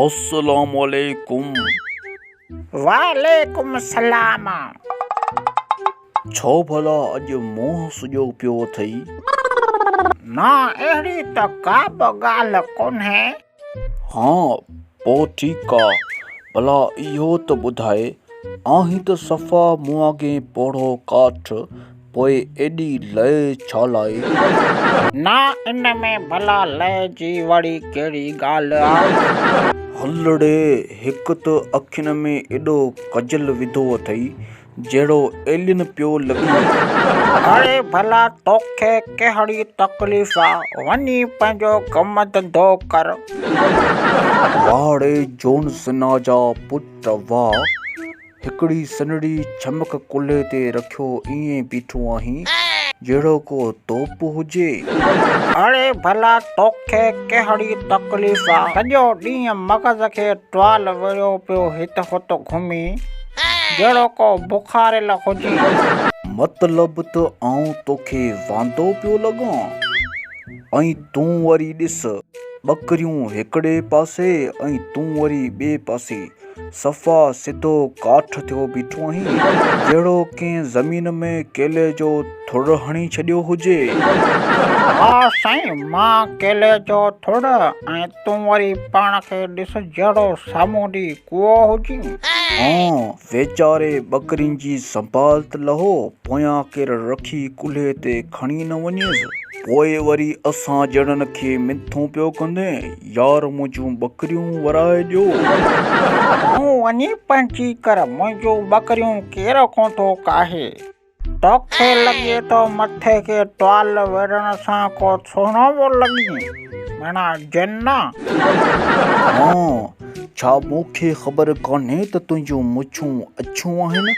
अस्सलामुअलैकुम। वालेकुम सलाम। छो भला अॼु मुंहुं सुॼो पियो अथई? ना अहिड़ी त का बि ॻाल्हि कोन्हे। हाँ पोइ ठीकु आहे। भला इहो त ॿुधाए, आहीं त सफ़ा मूं अॻे पोढ़ो काठ, पोइ एॾी लय छा लाइ? ना इन में भला लय जी वरी कहिड़ी ॻाल्हि आहे? हलड़े, हिकु त अखियुनि में एॾो कजल विधो अथई जहिड़ो एलियन पियो लॻे। अरे भला तोखे कहिड़ी तकलीफ़ आहे? वञी पंहिंजो कम धंधो कर। वाड़े जोन सिन्हा जा पुट वाह, हिकिड़ी सनड़ी चमक कुल्हे ते रखियो ईअं बीठो आहीं जहिड़ो को तोप हुजे। अरे भला तोखे कहिड़ी तकलीफ़ आहे? सॼो ॾींहुं मग़ज़ खे ट्वाल विढ़ियो पियो हित हुत घुमी जहिड़ो को बुखारियल हुजे। मतलब त आऊं तोखे वांदो पियो लॻां, ऐं तूं वरी ॾिस, ॿकरियूं हिकिड़े पासे ऐं तूं वरी ॿिए पासे सफ़ा सिधो काठ थियो बीठो आहीं जहिड़ो कंहिं ज़मीन में केले जो थुड़ हणी छॾियो हुजे। हा साईं, मां केले जो थुड़ ऐं तूं वरी पाण खे ॾिस जहिड़ो साम्हूं ॾी कुओ हुजी। हाँ, वेचारे ॿकरियुनि जी संभाल त लहो, पोयां केरु रखी कुल्हे ते खणी न वञेसि। पोइ वरी असां ॼणनि खे मिथूं पियो कंदे, यार मुंहिंजूं ॿकरियूं वराए ॾियो। तूं वञी पंहिंजी कर, मुंहिंजूं ॿकरियूं केरु कोन थो काहे। तोखे लॻे थो मथे खे ट्वाल विढ़ण सां को सुहिणो पियो लॻी? माना जन्ना। हाँ, छा मूंखे ख़बर कान्हे त तुंहिंजूं मुछूं अछियूं आहिनि?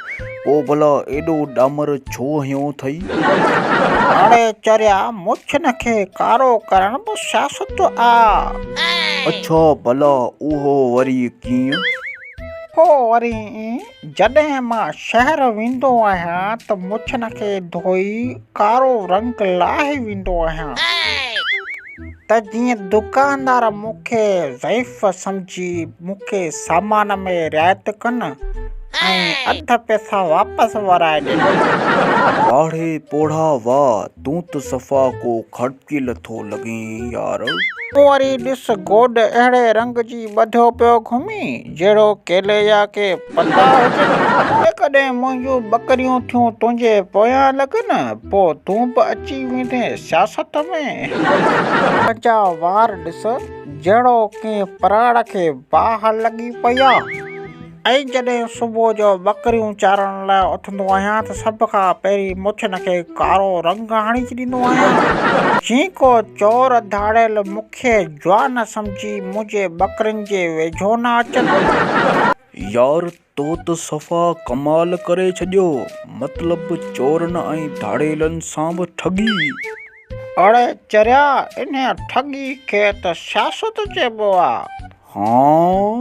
पोइ भला एॾो ॾामर छो हयो अथई? अड़े चरिया, मुछन खे कारो करण बि सियासत आहे। अच्छा भला उहो वरी कीअं? हो वरी जॾहिं मां शहर वेंदो आहियां त मुछन खे धोई कारो रंग लाहे वेंदो आहियां त जीअं दुकानदार मूंखे ज़ईफ़ सम्झी मूंखे सामान में रियायत कनि ऐं अध पैसा वापसि वराए ॾियनि। वाड़े पोढ़ा वाह, तूं त सफ़ा को खड़कियल थो लॻीं यार। वरी ॾिस, गोॾ अहिड़े रंग जी ॿधियो पियो घुमी जहिड़ो केले जा के पता हुजनि। कॾहिं मुंहिंजूं ॿकरियूं थियूं तुंहिंजे पोयां लॻनि, पोइ तूं बि अची वेंदे सियासत में। पंहिंजा वार ॾिस जहिड़ो कंहिं पराड़ खे बाह लॻी पई आहे। ऐं जॾहिं सुबुह जो ॿकरियूं चारण लाइ उथंदो आहियां त सभ खां पहिरीं मुछन खे कारो रंग हणी छॾींदो आहियां जीअं को चोर धाड़ियल मूंखे जुआन सम्झी मुंहिंजे ॿकरियुनि जे वेझो न अचनि। यार तो त सफ़ा कमाल करे छॾियो, मतलब चोरनि ऐं धाड़ेलनि सां बि ठगी। अड़े चरिया, इन ठगी खे त सियासत चइबो आहे। हाँ